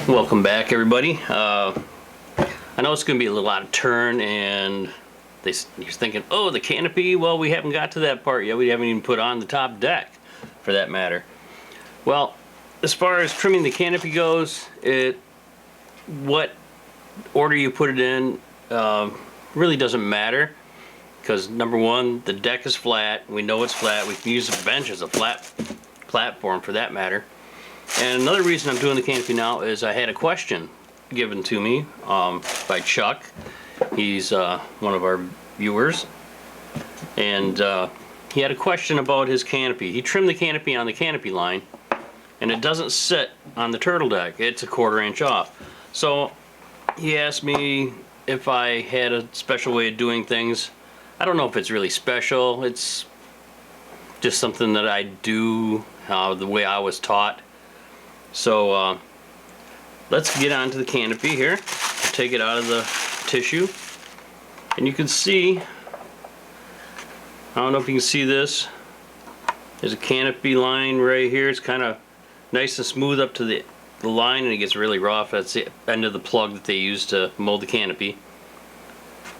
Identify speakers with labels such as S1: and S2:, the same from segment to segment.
S1: Welcome back, everybody. I know it's going to be a little out of turn, and you're thinking, oh, the canopy? Well, we haven't got to that part yet. We haven't even put on the top deck, for that matter. Well, as far as trimming the canopy goes, what order you put it in really doesn't matter, because number one, the deck is flat. We know it's flat. We can use the bench as a flat platform, for that matter. And another reason I'm doing the canopy now is I had a question given to me by Chuck. He's one of our viewers, and he had a question about his canopy. He trimmed the canopy on the canopy line, and it doesn't sit on the turtle deck. It's a 1/4 inch off. So he asked me if I had a special way of doing things. I don't know if it's really special. It's just something that I do the way I was taught. So let's get onto the canopy here. I'll take it out of the tissue, and you can see, I don't know if you can see this, there's a canopy line right here. It's kind of nice and smooth up to the line, and it gets really rough. That's the end of the plug that they use to mold the canopy.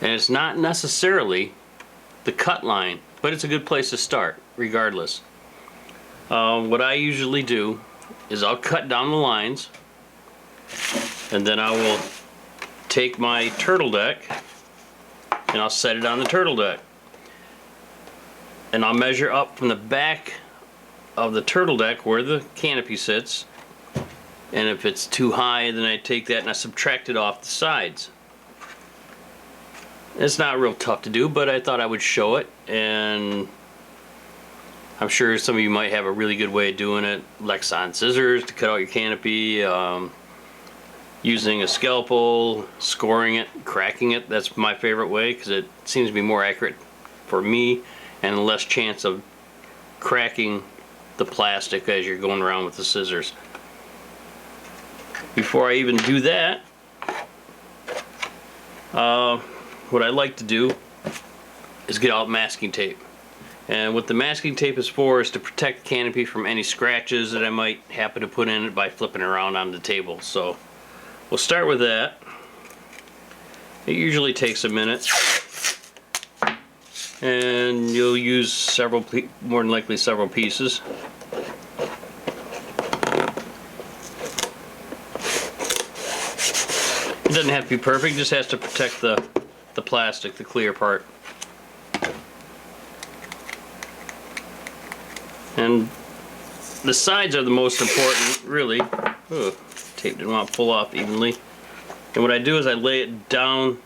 S1: And it's not necessarily the cut line, but it's a good place to start regardless. What I usually do is I'll cut down the lines, and then I will take my turtle deck and I'll set it on the turtle deck, and I'll measure up from the back of the turtle deck where the canopy sits, and if it's too high, then I take that and I subtract it off the sides. It's not real tough to do, but I thought I would show it, and I'm sure some of you might have a really good way of doing it. Lexan scissors to cut out your canopy, using a scalpel, scoring it, cracking it. That's my favorite way, because it seems to be more accurate for me and less chance of cracking the plastic as you're going around with the scissors. Before I even do that, what I like to do is get out masking tape. And what the masking tape is for is to protect the canopy from any scratches that I might happen to put in it by flipping it around on the table. So we'll start with that. It usually takes a minute, and you'll use several, more than likely several pieces. It doesn't have to be perfect, it just has to protect the plastic, the clear part. And the sides are the most important, really. Ugh, tape didn't want to pull off evenly. And what I do is I lay it down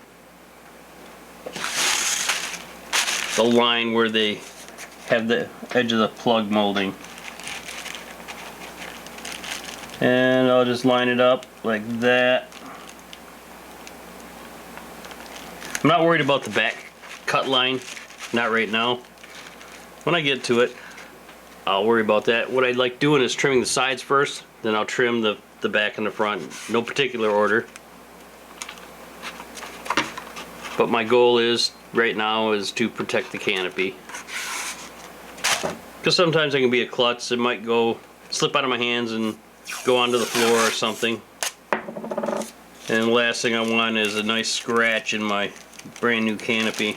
S1: the line where they have the edge of the plug molding. And I'll just line it up like that. I'm not worried about the back cut line, not right now. When I get to it, I'll worry about that. What I like doing is trimming the sides first, then I'll trim the back and the front, no particular order. But my goal is, right now, is to protect the canopy. Because sometimes it can be a klutz. It might slip out of my hands and go onto the floor or something. And the last thing I want is a nice scratch in my brand new canopy.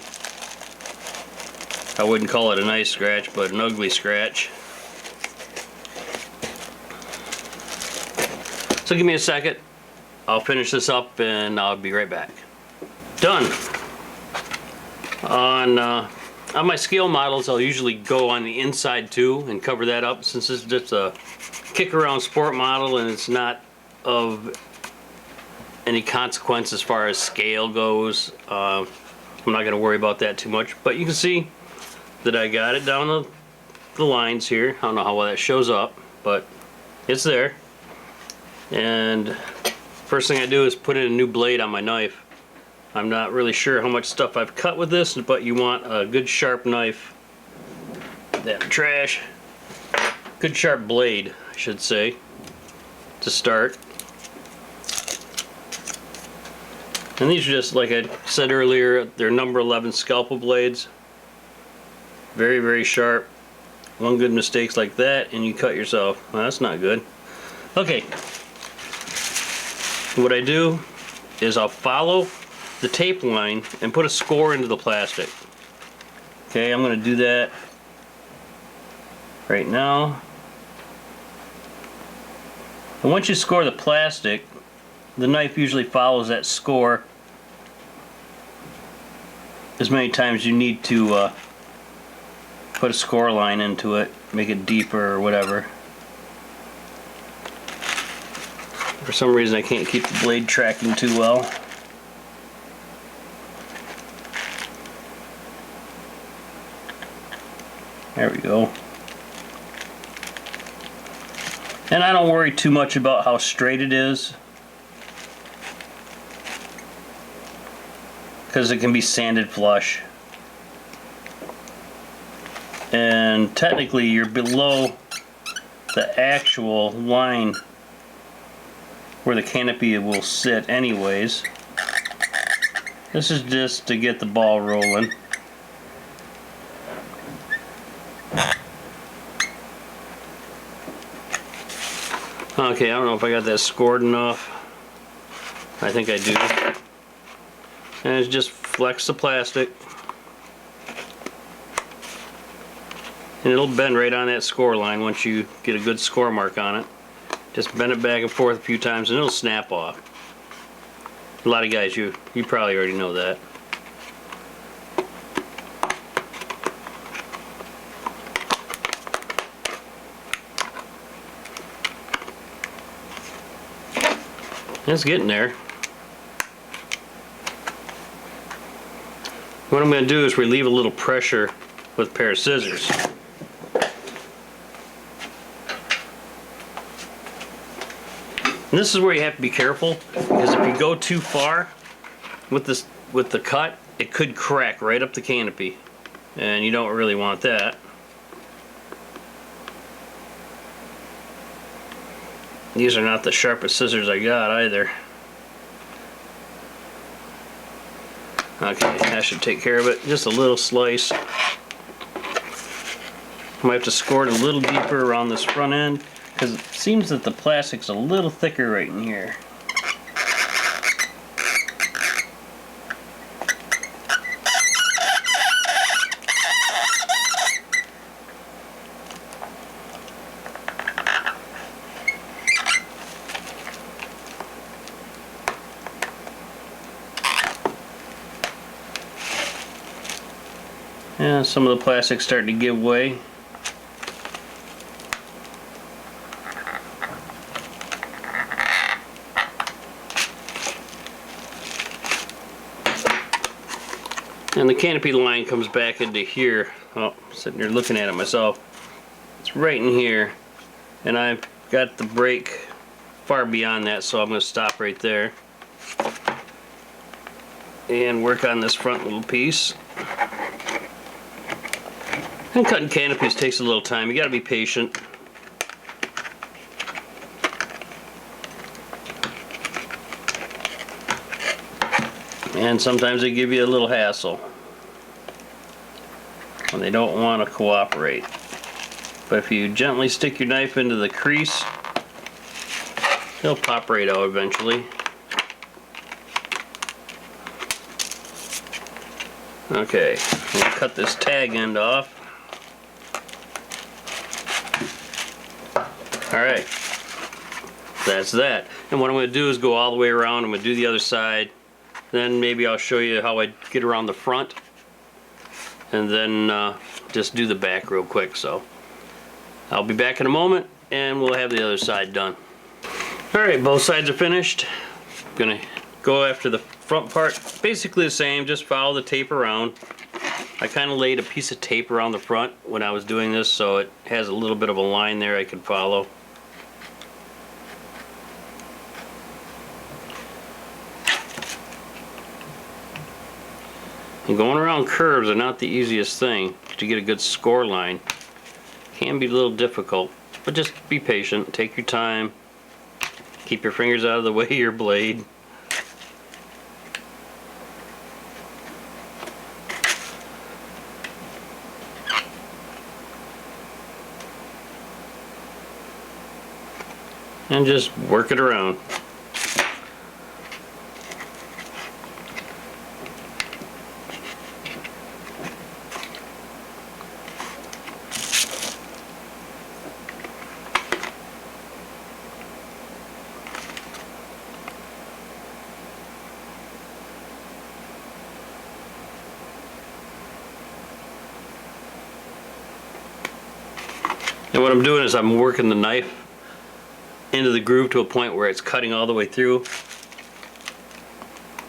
S1: I wouldn't call it a nice scratch, but an ugly scratch. So give me a second, I'll finish this up and I'll be right back. Done. On my scale models, I'll usually go on the inside too and cover that up, since this is just a kick around sport model and it's not of any consequence as far as scale goes. I'm not going to worry about that too much, but you can see that I got it down the lines here. I don't know how well that shows up, but it's there. And first thing I do is put in a new blade on my knife. I'm not really sure how much stuff I've cut with this, but you want a good sharp knife. That trash. Good sharp blade, I should say, to start. And these are just, like I said earlier, they're number 11 scalpel blades. Very, very sharp. One good mistake like that and you cut yourself. Well, that's not good. Okay. what I do is I'll follow the tape line and put a score into the plastic. Okay, I'm going to do that right now. And once you score the plastic, the knife usually follows that score as many times you need to put a score line into it, make it deeper or whatever. For some reason I can't keep the blade tracking too well. There we go. And I don't worry too much about how straight it is, because it can be sanded flush. And technically you're below the actual line where the canopy will sit anyways. This is just to get the ball rolling. Okay, I don't know if I got that scored enough. I think I do. And it's just flex the plastic. And it'll bend right on that score line once you get a good score mark on it. Just bend it back and forth a few times and it'll snap off. A lot of guys, you probably already know that. It's getting there. What I'm going to do is relieve a little pressure with a pair of scissors. And this is where you have to be careful, because if you go too far with the cut, it could crack right up the canopy, and you don't really want that. These are not the sharpest scissors I got either. Okay, that should take care of it. Just a little slice. Might have to score it a little deeper around this front end, because it seems that the plastic's a little thicker right in here. Yeah, some of the plastic's starting to give way. And the canopy line comes back into here. Oh, I'm sitting here looking at it myself. It's right in here. And I've got the break far beyond that, so I'm going to stop right there. And work on this front little piece. And cutting canopies takes a little time. You got to be patient. And sometimes they give you a little hassle when they don't want to cooperate. But if you gently stick your knife into the crease, they'll pop right out eventually. Okay, we'll cut this tag end off. Alright, that's that. And what I'm going to do is go all the way around. I'm going to do the other side. Then maybe I'll show you how I get around the front. And then just do the back real quick. So I'll be back in a moment and we'll have the other side done. Alright, both sides are finished. I'm going to go after the front part. Basically the same, just follow the tape around. I kind of laid a piece of tape around the front when I was doing this, so it has a little bit of a line there I can follow. And going around curves are not the easiest thing to get a good score line. Can be a little difficult, but just be patient, take your time, keep your fingers out of the way of your blade. And just work it around. And what I'm doing is I'm working the knife into the groove to a point where it's cutting all the way through,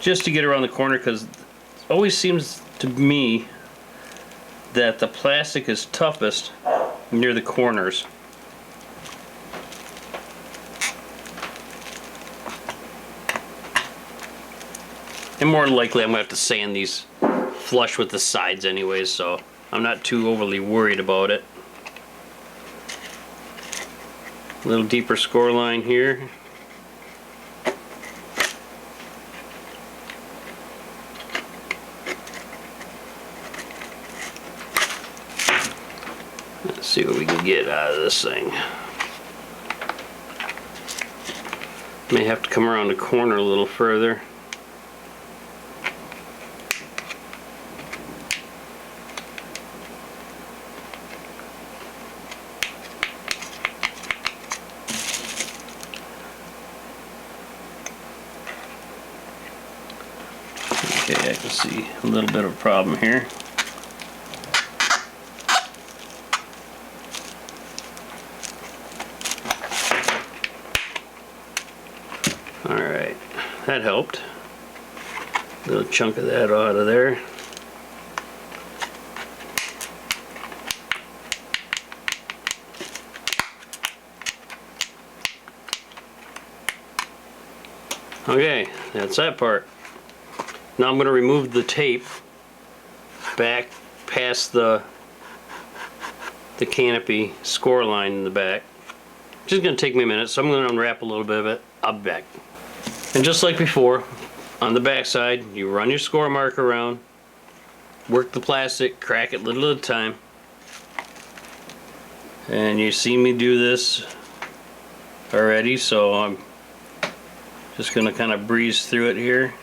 S1: just to get around the corner, because it always seems to me that the plastic is toughest near the corners. And more than likely I'm going to have to sand these flush with the sides anyways, so I'm not too overly worried about it. A little deeper score line here. Let's see what we can get out of this thing. May have to come around the corner a little further. Okay, I can see a little bit of a problem here. Alright, that helped. A little chunk of that out of there. Okay, that's that part. Now I'm going to remove the tape back past the canopy score line in the back. Just going to take me a minute, so I'm going to unwrap a little bit of it. I'll be back. And just like before, on the back side, you run your score marker around, work the plastic, crack it little at a time. And you see me do this already, so I'm just going to kind of breeze through it here.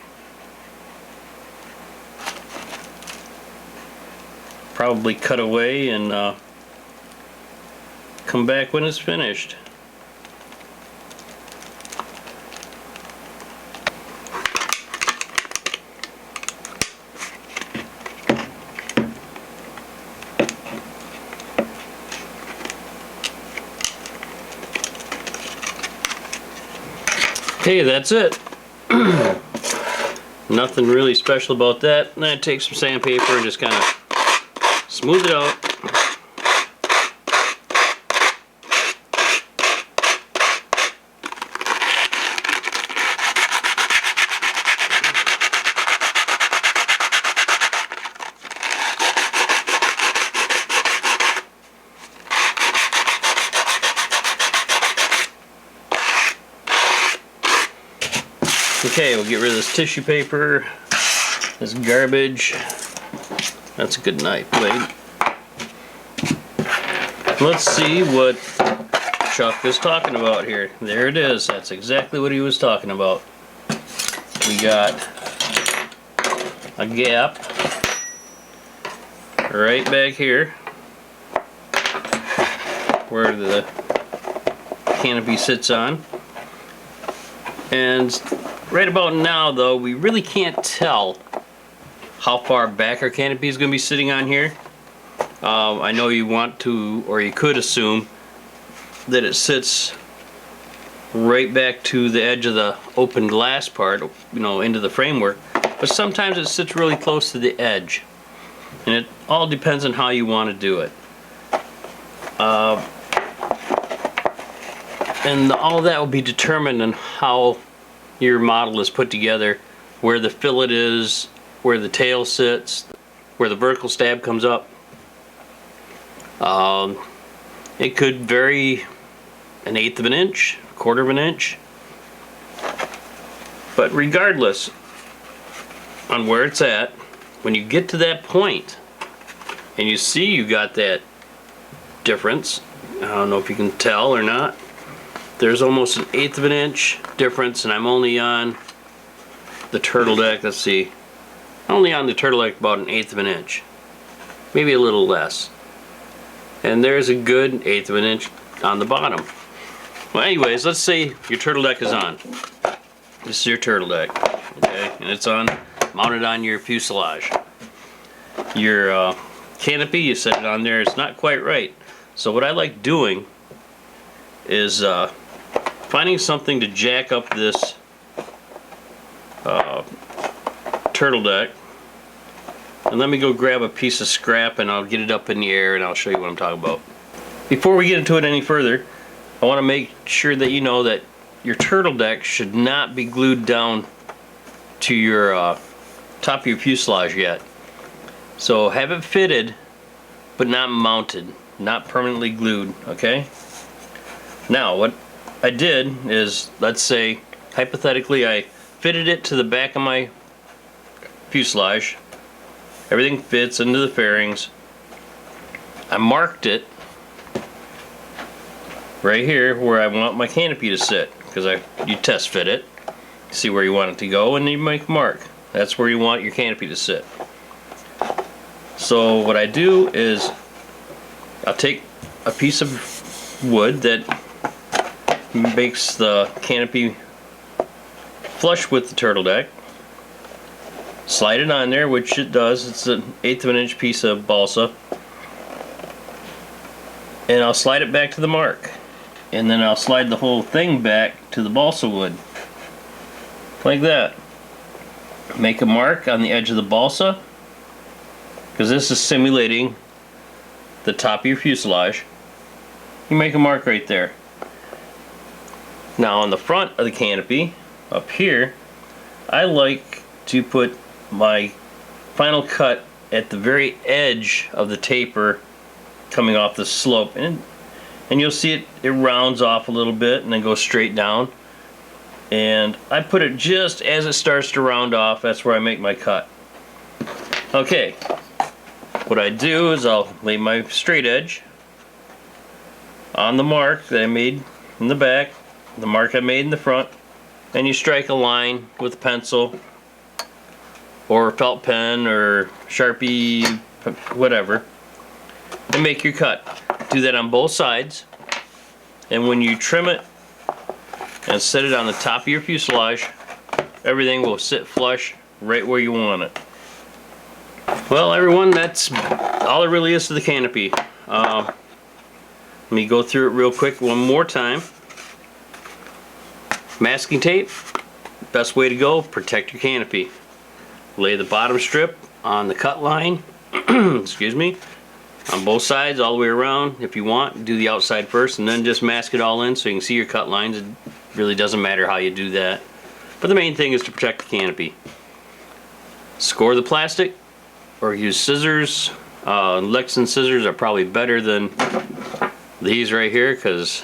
S1: Probably cut away and come back when it's finished. Okay, that's it. Nothing really special about that. And then I take some sandpaper and just kind of smooth it out. Okay, we'll get rid of this tissue paper, this garbage. That's a good knife blade. Let's see what Chuck is talking about here. There it is. That's exactly what he was talking about. We got a gap right back here where the canopy sits on. And right about now, though, we really can't tell how far back our canopy is going to be sitting on here. I know you want to, or you could assume that it sits right back to the edge of the open glass part, you know, into the framework, but sometimes it sits really close to the edge, and it all depends on how you want to do it. And all that will be determined on how your model is put together, where the fillet is, where the tail sits, where the vertical stab comes up. It could vary 1/8 of an inch, 1/4 of an inch. But regardless on where it's at, when you get to that point and you see you got that difference, I don't know if you can tell or not, there's almost 1/8 of an inch difference, and I'm only on the turtle deck, let's see, only on the turtle deck about 1/8 of an inch, maybe a little less. And there's a good 1/8 of an inch on the bottom. Well, anyways, let's say your turtle deck is on. This is your turtle deck, okay, and it's on, mounted on your fuselage. Your canopy, you set it on there, it's not quite right. So what I like doing is finding something to jack up this turtle deck. And let me go grab a piece of scrap and I'll get it up in the air and I'll show you what I'm talking about. Before we get into it any further, I want to make sure that you know that your turtle deck should not be glued down to your top of your fuselage yet. So have it fitted but not mounted, not permanently glued, okay? Now what I did is, let's say hypothetically I fitted it to the back of my fuselage. Everything fits into the fairings. I marked it right here where I want my canopy to sit, because you test fit it, see where you want it to go, and you make a mark. That's where you want your canopy to sit. So what I do is I'll take a piece of wood that makes the canopy flush with the turtle deck, slide it on there, which it does. It's an 1/8 of an inch piece of balsa, and I'll slide it back to the mark, and then I'll slide the whole thing back to the balsa wood like that. Make a mark on the edge of the balsa, because this is simulating the top of your fuselage. You make a mark right there. Now on the front of the canopy up here, I like to put my final cut at the very edge of the taper coming off the slope, and you'll see it rounds off a little bit and then goes straight down, and I put it just as it starts to round off. That's where I make my cut. Okay, what I do is I'll lay my straight edge on the mark that I made in the back, the mark I made in the front, and you strike a line with a pencil or a felt pen or Sharpie, whatever, and make your cut. Do that on both sides, and when you trim it and set it on the top of your fuselage, everything will sit flush right where you want it. Well, everyone, that's all there really is to the canopy. Let me go through it real quick one more time. Masking tape, best way to go, protect your canopy. Lay the bottom strip on the cut line, excuse me, on both sides all the way around. If you want, do the outside first and then just mask it all in so you can see your cut lines. It really doesn't matter how you do that, but the main thing is to protect the canopy. Score the plastic or use scissors. Lexington scissors are probably better than these right here, because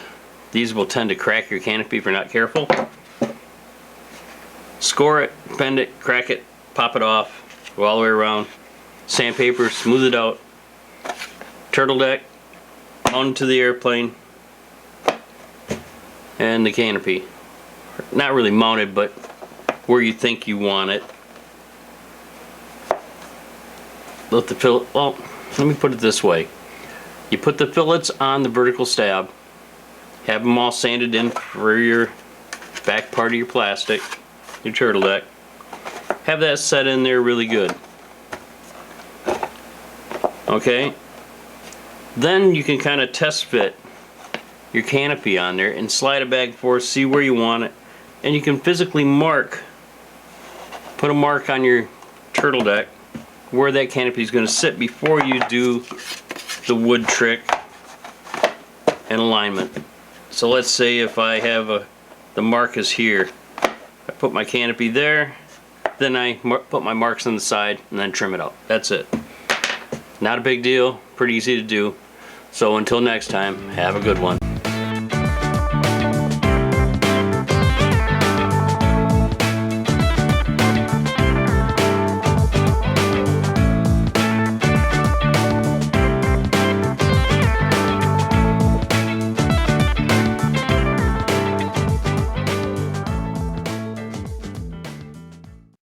S1: these will tend to crack your canopy if you're not careful. Score it, bend it, crack it, pop it off, go all the way around. Sandpaper, smooth it out. Turtle deck, onto the airplane, and the canopy. Not really mounted, but where you think you want it. Let the fillet, well, let me put it this way. You put the fillets on the vertical stab, have them all sanded in for your back part of your plastic, your turtle deck. Have that set in there really good. Okay, then you can kind of test fit your canopy on there and slide it back and forth, see where you want it, and you can physically mark, put a mark on your turtle deck where that canopy is going to sit before you do the wood trick and alignment. So let's say if I have the mark is here, I put my canopy there, then I put my marks on the side and then trim it out. That's it. Not a big deal, pretty easy to do. So until next time, have a good one.